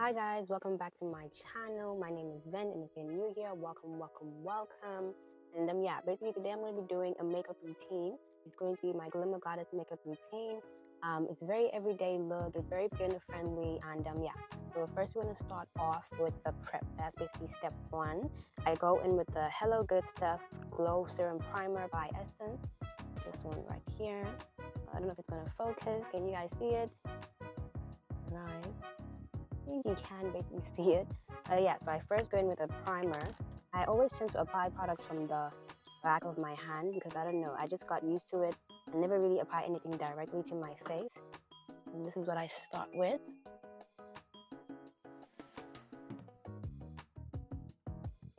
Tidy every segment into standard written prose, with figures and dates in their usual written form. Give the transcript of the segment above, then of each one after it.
Hi guys, welcome back to my channel. My name is Ven, and if you're new here, welcome. And yeah, basically today I'm going to be doing a makeup routine. It's going to be my Glimmer Goddess makeup routine. It's a very everyday look. It's very beginner friendly, and yeah. So first we're going to start off with the prep. That's basically step one. I go in with the Hello Good Stuff Glow Serum Primer by Essence. This one right here. I don't know if it's going to focus. Can you guys see it? Right. I think you can basically see it. Yeah, so I first go in with a primer. I always tend to apply products from the back of my hand because I don't know, I just got used to it. I never really apply anything directly to my face. And this is what I start with.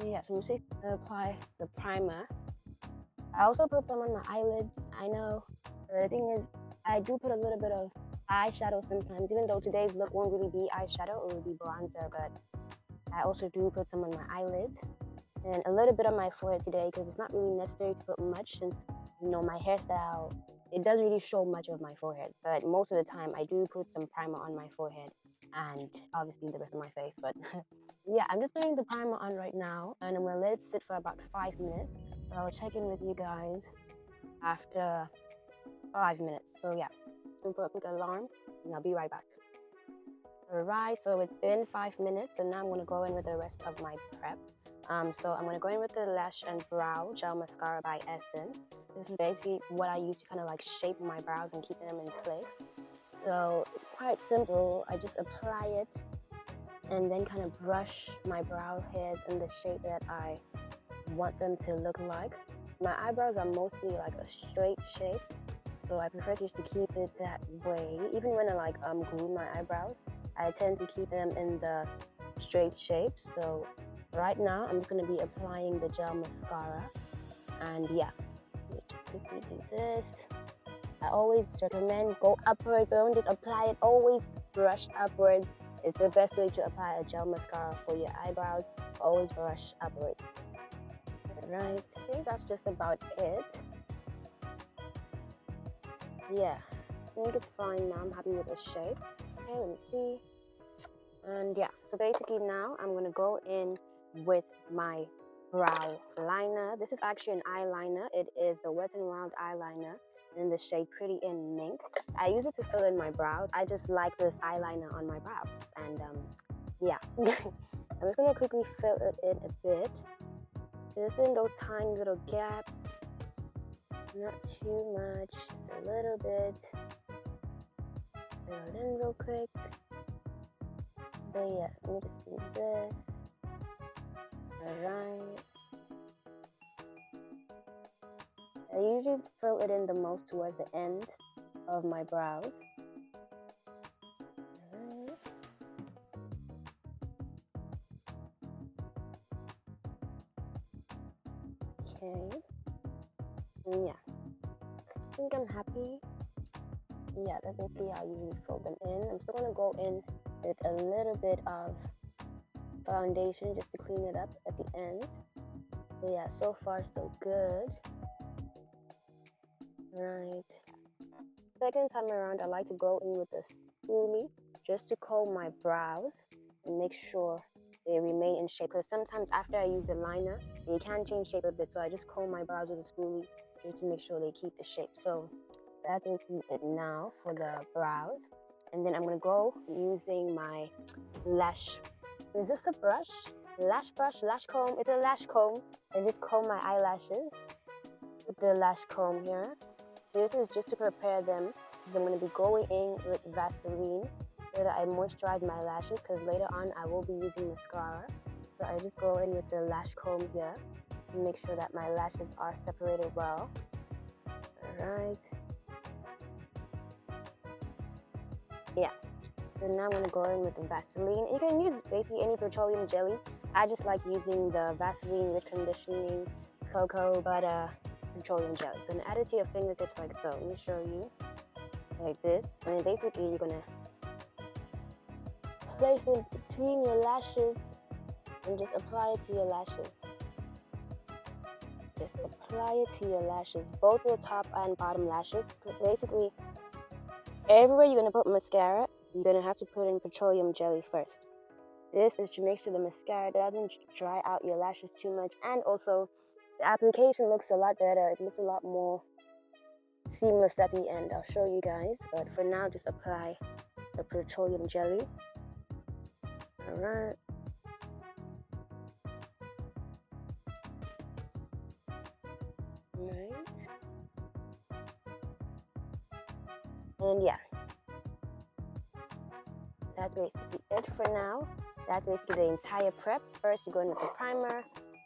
Yeah, so I'm just gonna apply the primer. I also put some on my eyelids. I know the thing is, I do put a little bit of eyeshadow sometimes, even though today's look won't really be eyeshadow, it will be bronzer, but I also do put some on my eyelids and a little bit on my forehead today because it's not really necessary to put much since, you know, my hairstyle, it doesn't really show much of my forehead, but most of the time I do put some primer on my forehead and obviously the rest of my face, but yeah, I'm just putting the primer on right now and I'm gonna let it sit for about 5 minutes. So I'll check in with you guys after 5 minutes. So yeah, I'm gonna put a quick alarm and I'll be right back. Alright, so it's been 5 minutes and now I'm gonna go in with the rest of my prep. So I'm gonna go in with the Lash and Brow Gel Mascara by Essence. This is basically what I use to kind of like shape my brows and keep them in place. So it's quite simple. I just apply it and then kind of brush my brow hairs in the shape that I want them to look like. My eyebrows are mostly like a straight shape, so I prefer just to keep it that way. Even when I like glue my eyebrows, I tend to keep them in the straight shape. So right now I'm just going to be applying the gel mascara, and yeah, just quickly do this. I always recommend go upwards, don't just apply it, always brush upwards. It's the best way to apply a gel mascara for your eyebrows. Always brush upwards. Alright, I think that's just about it. Yeah, I think it's fine now. I'm happy with the shape. Okay, let me see. And yeah, so basically now I'm going to go in with my brow liner. This is actually an eyeliner. It is the WetnWild eyeliner in the shade Pretty in Mink. I use it to fill in my brows. I just like this eyeliner on my brows. And yeah, I'm just going to quickly fill it in a bit. Just in those tiny little gaps. Not too much, a little bit. Fill it in real quick. But yeah, let me just do this. Alright. I usually fill it in the most towards the end of my brows. Alright. Okay. And yeah, I think I'm happy. Yeah, that's basically how I usually fill them in. I'm still gonna go in with a little bit of foundation just to clean it up at the end. So yeah, so far so good. Right. Second time around, I like to go in with a spoolie just to comb my brows and make sure they remain in shape. Because sometimes after I use the liner, they can change shape a bit. So I just comb my brows with a spoolie just to make sure they keep the shape. So that's it now for the brows. And then I'm going to go using my lash. Is this a brush? Lash brush? Lash comb? It's a lash comb. And just comb my eyelashes with the lash comb here. This is just to prepare them. I'm going to be going in with Vaseline so that I moisturize my lashes because later on I will be using mascara. So I just go in with the lash comb here to make sure that my lashes are separated well. Alright. Yeah. So now I'm going to go in with the Vaseline. You can use basically any petroleum jelly. I just like using the Vaseline with conditioning cocoa butter petroleum jelly. So I'm going to add it to your fingertips like so. Let me show you. Like this. And then basically you're going to place it between your lashes and just apply it to your lashes. Just apply it to your lashes, both your top and bottom lashes. Basically, everywhere you're going to put mascara, you're going to have to put in petroleum jelly first. This is to make sure the mascara doesn't dry out your lashes too much, and also the application looks a lot better. It looks a lot more seamless at the end. I'll show you guys, but for now just apply the petroleum jelly. Alright. Nice. And yeah, that's basically it for now. That's basically the entire prep. First, you go in with the primer,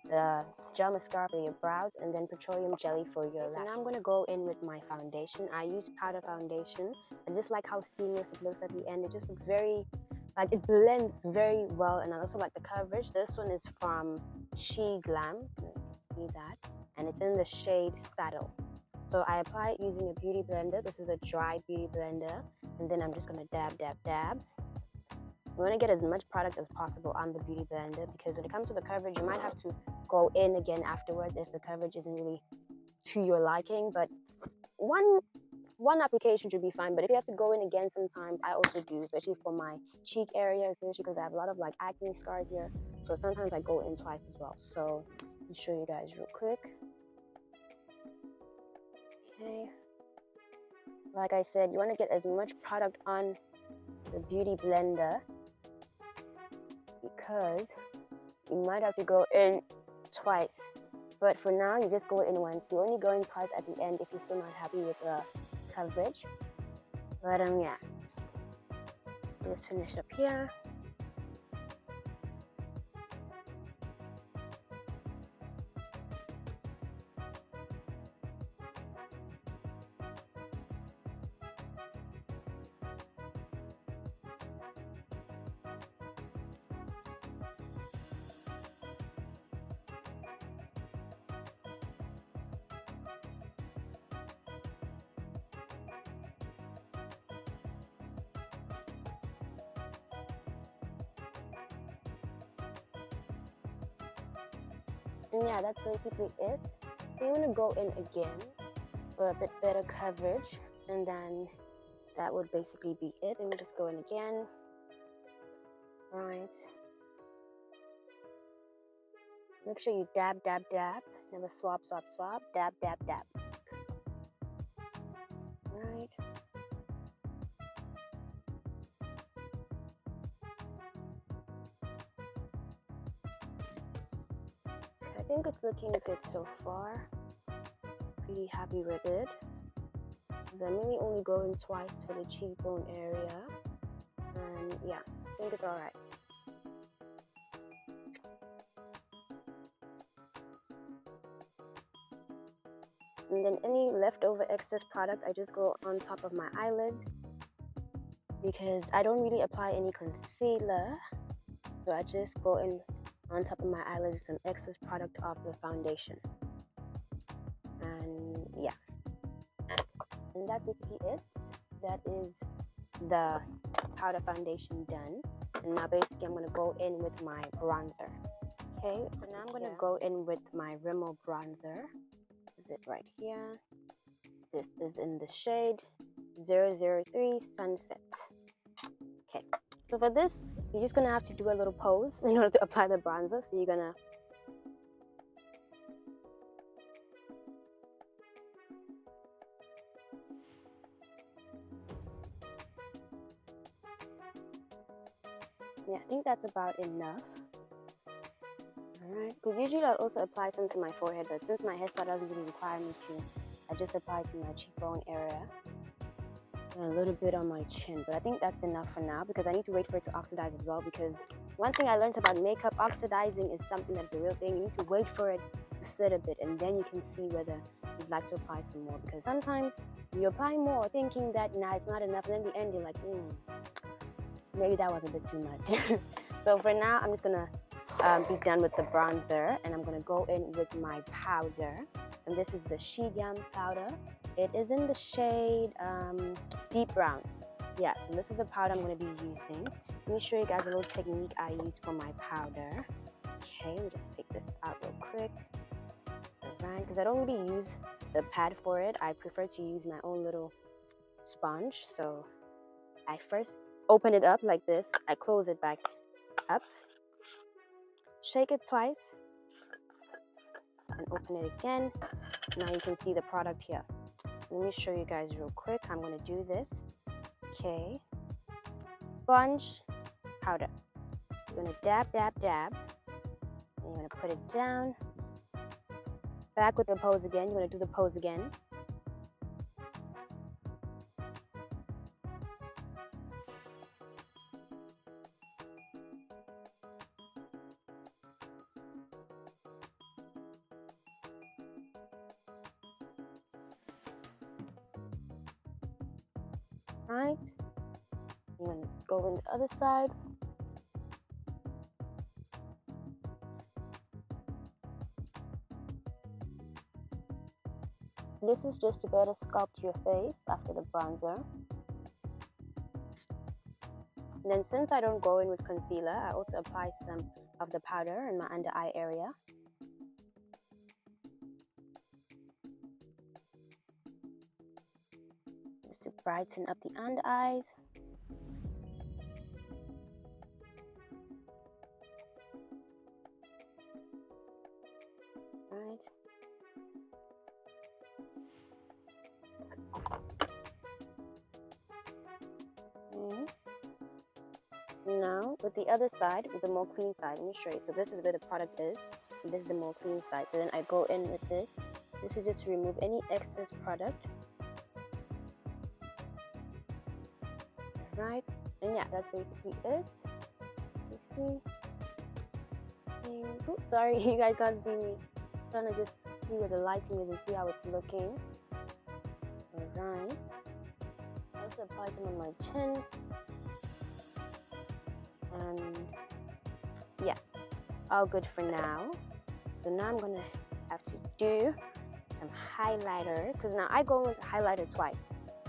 the gel mascara for your brows, and then petroleum jelly for your lashes. So now I'm going to go in with my foundation. I use powder foundation. I just like how seamless it looks at the end. It just looks very, like, it blends very well, and I also like the coverage. This one is from SheGlam. See that? And it's in the shade Saddle. So I apply it using a beauty blender. This is a dry beauty blender. And then I'm just going to dab, dab, dab. You want to get as much product as possible on the beauty blender, because when it comes to the coverage, you might have to go in again afterwards if the coverage isn't really to your liking. But one application should be fine. But if you have to go in again sometimes, I also do, especially for my cheek area, especially because I have a lot of like acne scars here. So sometimes I go in twice as well. So let me show you guys real quick. Okay. Like I said, you want to get as much product on the beauty blender, because you might have to go in twice. But for now, you just go in once. You're only going twice at the end if you're still not happy with the coverage. But yeah, just finish up here. And yeah, that's basically it. So you want to go in again for a bit better coverage, and then that would basically be it. And we just go in again. Right. Make sure you dab, dab, dab. Never swap, swap, swap. Dab, dab, dab. Right. I think it's looking good so far. Pretty happy with it. I'm really only going twice for the cheekbone area. And yeah, I think it's alright. And then any leftover excess product, I just go on top of my eyelids, because I don't really apply any concealer. So I just go in on top of my eyelids with some excess product of the foundation. And yeah. And that's basically it. That is the powder foundation done. And now basically I'm going to go in with my bronzer. Okay, so now I'm going to go in with my Rimmel bronzer. Is it right here? This is in the shade 003 Sunset. Okay, so for this, you're just going to have to do a little pose in order to apply the bronzer. So you're going to yeah, I think that's about enough. Alright, because usually I'll also apply some to my forehead, but since my hairstyle doesn't really require me to, I just apply to my cheekbone area and a little bit on my chin. But I think that's enough for now, because I need to wait for it to oxidize as well. Because one thing I learned about makeup, oxidizing is something that's a real thing. You need to wait for it to sit a bit, and then you can see whether you'd like to apply some more. Because sometimes you apply more thinking that nah, it's not enough, and then in the end you're like, maybe that was a bit too much. So for now, I'm just gonna be done with the bronzer, and I'm gonna go in with my powder. And this is the SheGlam powder. It is in the shade deep brown. Yeah, so this is the powder I'm gonna be using. Let me show you guys a little technique I use for my powder. Okay, let me just take this out real quick. Alright, because I don't really use the pad for it. I prefer to use my own little sponge. So I first open it up like this. I close it back up, shake it twice and open it again. Now you can see the product here. Let me show you guys real quick. I'm going to do this. Okay. Sponge, powder. You're going to dab, dab, dab. And you're going to put it down. Back with the pose again. You're going to do the pose again. Right. I'm going to go on the other side. This is just to better sculpt your face after the bronzer. And then since I don't go in with concealer, I also apply some of the powder in my under eye area. Just to brighten up the under eyes. Right. Now with the other side, with the more clean side, let me show you. So this is where the product is, and this is the more clean side. So then I go in with this. This is just to remove any excess product. Right, and yeah, that's basically it. You see? Oops, sorry, you guys can't see me. I'm trying to just see where the lighting is and see how it's looking. Alright. I also apply them on my chin. And yeah, all good for now. So now I'm gonna have to do some highlighter, because now I go in with highlighter twice.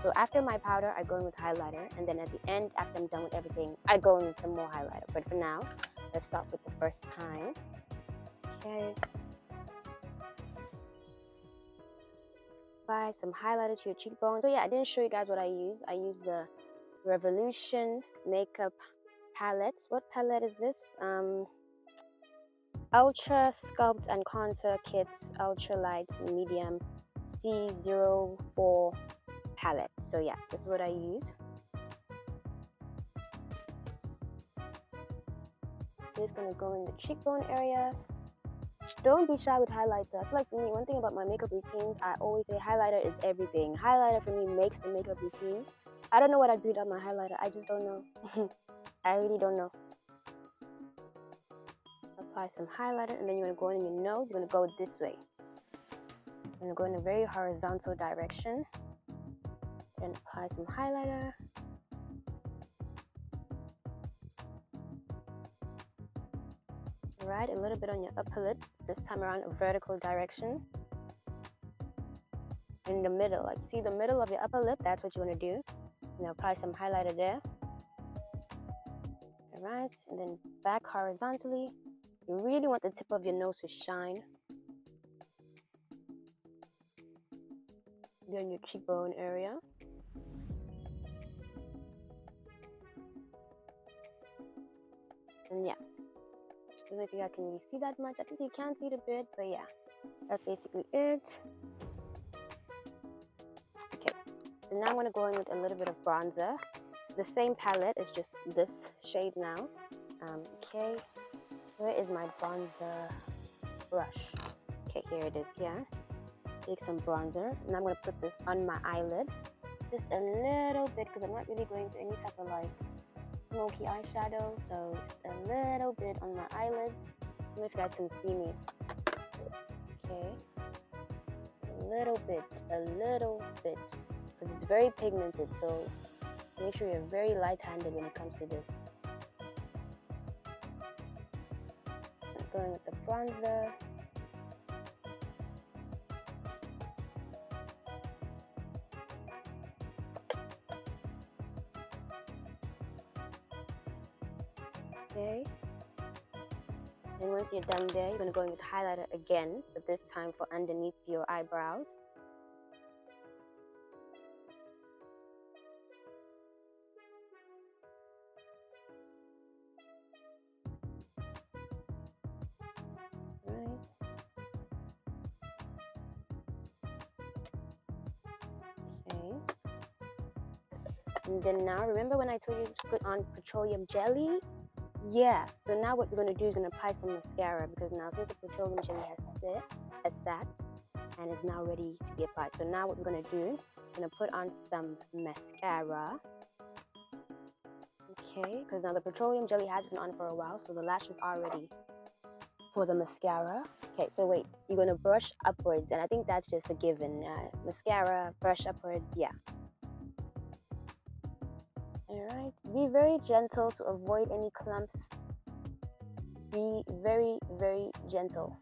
So after my powder, I go in with highlighter, and then at the end, after I'm done with everything, I go in with some more highlighter. But for now, let's start with the first time. Okay. Apply some highlighter to your cheekbone. So yeah, I didn't show you guys what I use. I use the Revolution makeup palette. What palette is this? Ultra Sculpt and Contour Kit Ultra Light Medium C04 palette. So yeah, this is what I use. Just gonna go in the cheekbone area. Don't be shy with highlighter. I feel like for me, one thing about my makeup routines, I always say highlighter is everything. Highlighter for me makes the makeup routine. I don't know what I'd do without my highlighter. I just don't know. I really don't know. Apply some highlighter, and then you're gonna go in your nose. You're gonna go this way. You're gonna go in a very horizontal direction. Then apply some highlighter. Right, a little bit on your upper lip. This time around, a vertical direction. In the middle, like see the middle of your upper lip. That's what you want to do. Now apply some highlighter there. All right, and then back horizontally. You really want the tip of your nose to shine. You're in your cheekbone area. And yeah, I don't know if you guys can really see that much. I think you can see it a bit, but yeah, that's basically it. Okay, so now I'm going to go in with a little bit of bronzer. It's the same palette, it's just this shade now. Okay, where is my bronzer brush? Okay, here it is here. Take some bronzer, and I'm going to put this on my eyelid. Just a little bit, because I'm not really going to any type of like smoky eyeshadow, so just a little bit on my eyelids. I don't know if you guys can see me. Okay, a little bit, because it's very pigmented, so make sure you're very light-handed when it comes to this. Going with the bronzer. Okay, and once you're done there, you're going to go in with highlighter again, but this time for underneath your eyebrows. And then now, remember when I told you to put on petroleum jelly? Yeah, so now what you're going to do is going to apply some mascara, because now since the petroleum jelly has sat and is now ready to be applied. So now what we're going to do, I'm going to put on some mascara. Okay, because now the petroleum jelly has been on for a while, so the lashes are ready for the mascara. Okay, so wait, you're going to brush upwards, and I think that's just a given. Mascara, brush upwards, yeah. Alright, be very gentle to avoid any clumps. Be very, very gentle.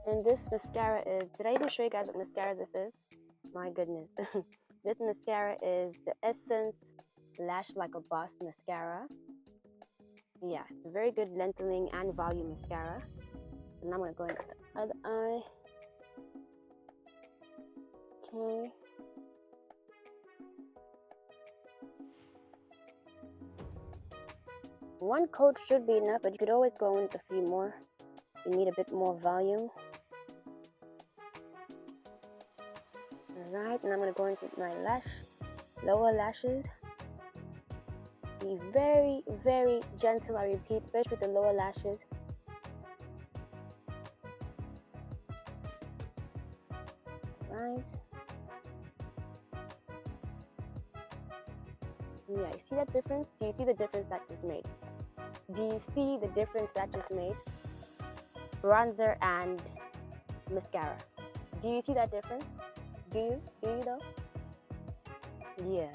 And this mascara is, did I even show you guys what mascara this is? My goodness. This mascara is the Essence Lash Like a Boss mascara. Yeah, it's a very good lengthening and volume mascara. And I'm going to go into the other eye. Okay. One coat should be enough, but you could always go with a few more. You need a bit more volume. Alright, and I'm going to go into my lower lashes. Be very, very gentle, I repeat, first with the lower lashes. Right. Yeah, you see that difference? Do you see the difference that just made? Do you see the difference that just made? Bronzer and mascara. Do you see that difference? Do you though? Yeah.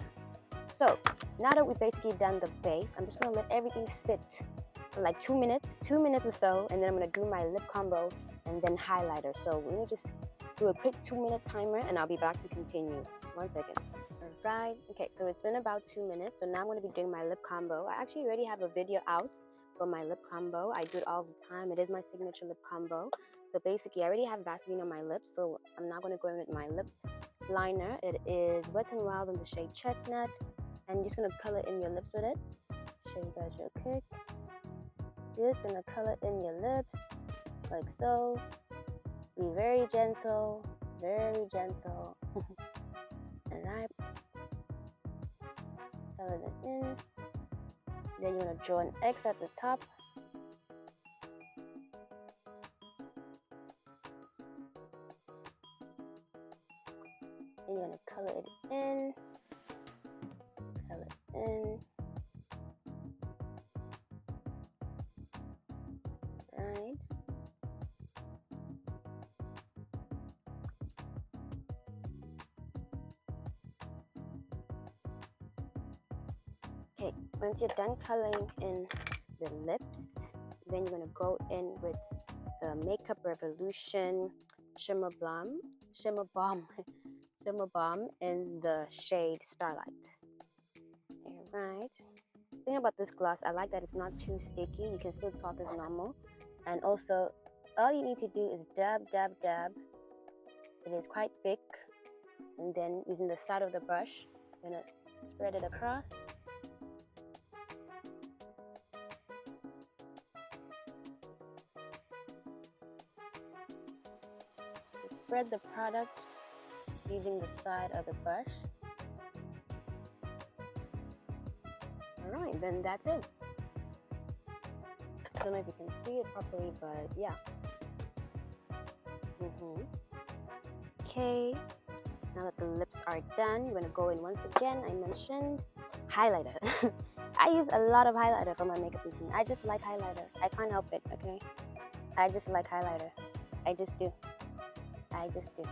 So now that we've basically done the base, I'm just gonna let everything sit for like 2 minutes or so, and then I'm gonna do my lip combo and then highlighter. So let me just do a quick 2-minute timer, and I'll be back to continue. 1 second. Alright, okay, so it's been about 2 minutes, so now I'm gonna be doing my lip combo. I actually already have a video out for my lip combo. I do it all the time. It is my signature lip combo. So basically, I already have Vaseline on my lips, so I'm now going to go in with my lip liner. It is WetnWild in the shade Chestnut, and you're just going to color in your lips with it. Show you guys real quick. Just going to color in your lips, like so. Be very gentle, very gentle. Alright. Color that in. Then you're going to draw an X at the top. And you're going to color it in. Color it in. Right. Okay, once you're done coloring in the lips, then you're going to go in with the Makeup Revolution Shimmer Bomb in the shade Starlight. Alright. The thing about this gloss, I like that it's not too sticky. You can still talk as normal. And also, all you need to do is dab, dab, dab. It is quite thick. And then using the side of the brush, I'm going to spread it across. Spread the product using the side of the brush. Alright, then that's it. I don't know if you can see it properly, but yeah. Okay, now that the lips are done, you're going to go in once again. I mentioned highlighter. I use a lot of highlighter for my makeup routine. I just like highlighter. I can't help it, okay? I just like highlighter. I just do. I just do.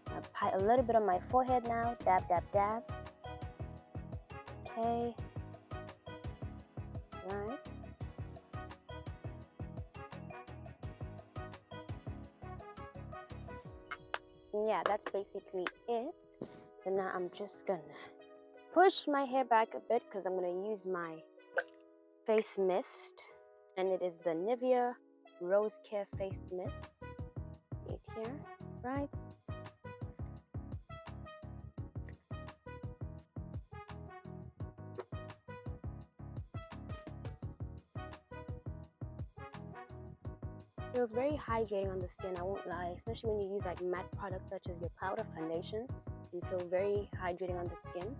I'll apply a little bit on my forehead now. Dab, dab, dab. Okay. Right. Yeah, that's basically it. So now I'm just gonna push my hair back a bit because I'm gonna use my face mist, and it is the Nivea Rose Care Face Mist. Right here, right? Feels very hydrating on the skin, I won't lie, especially when you use like matte products such as your powder foundation. You feel very hydrating on the skin.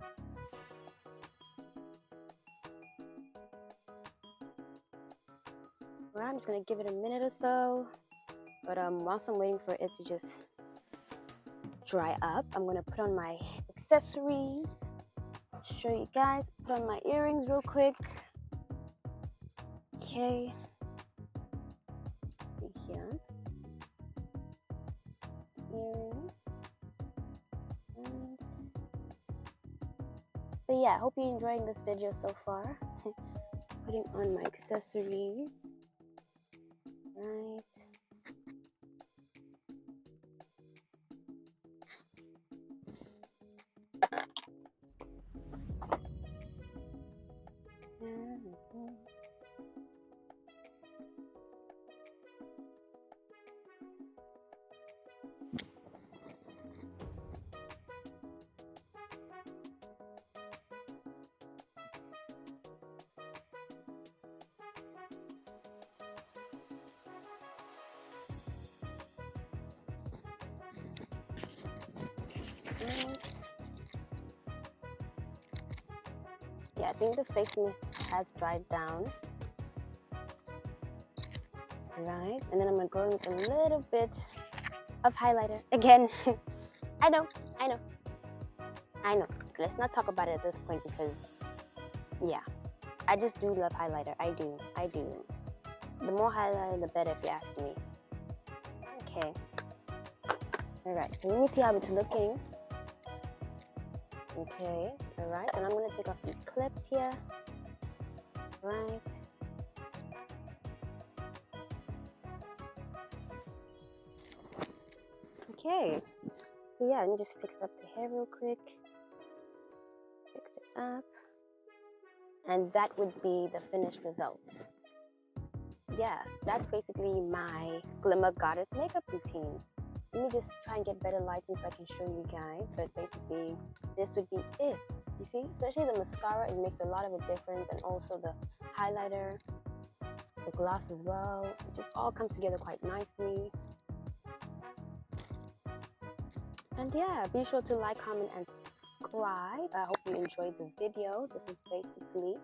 Alright, I'm just gonna give it a minute or so. But whilst I'm waiting for it to just dry up, I'm gonna put on my accessories. Show you guys. Put on my earrings real quick. Okay. Here. Earrings. But yeah, I hope you're enjoying this video so far. Putting on my accessories. Right. Yeah, I think the face mist has dried down. Right, and then I'm gonna go in with a little bit of highlighter again. I know. Let's not talk about it at this point because, yeah, I just do love highlighter. I do. The more highlighter, the better, if you ask me. Okay. All right. So let me see how it's looking. Okay. All right. And I'm gonna take off these clips here. Right. Okay, so yeah, let me just fix up the hair real quick. Fix it up. And that would be the finished results. Yeah, that's basically my Glimmer Goddess makeup routine. Let me just try and get better lighting so I can show you guys. But basically, this would be it. You see, especially the mascara, it makes a lot of a difference. And also the highlighter, the gloss as well. It just all comes together quite nicely. And yeah, be sure to like, comment, and subscribe. I hope you enjoyed the video. This is basically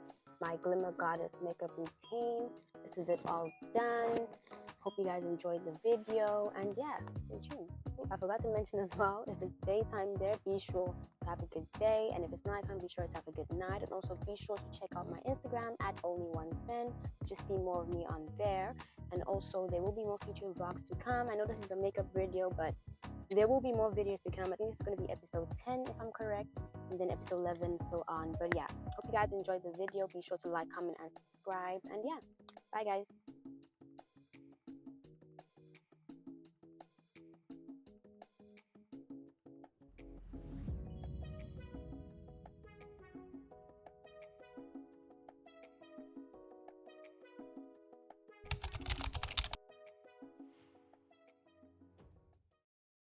my Glimmer Goddess makeup routine. This is it all done. Hope you guys enjoyed the video. And yeah, stay tuned. I forgot to mention as well, if it's daytime there, be sure to have a good day. And if it's nighttime, be sure to have a good night. And also be sure to check out my Instagram at only1fin. Just see more of me on there. And also, there will be more featured vlogs to come. I know this is a makeup video, but there will be more videos to come. I think this is going to be episode 10 if I'm correct, and then episode 11, so on. But yeah, hope you guys enjoyed the video. Be sure to like, comment, and subscribe. And yeah, bye guys.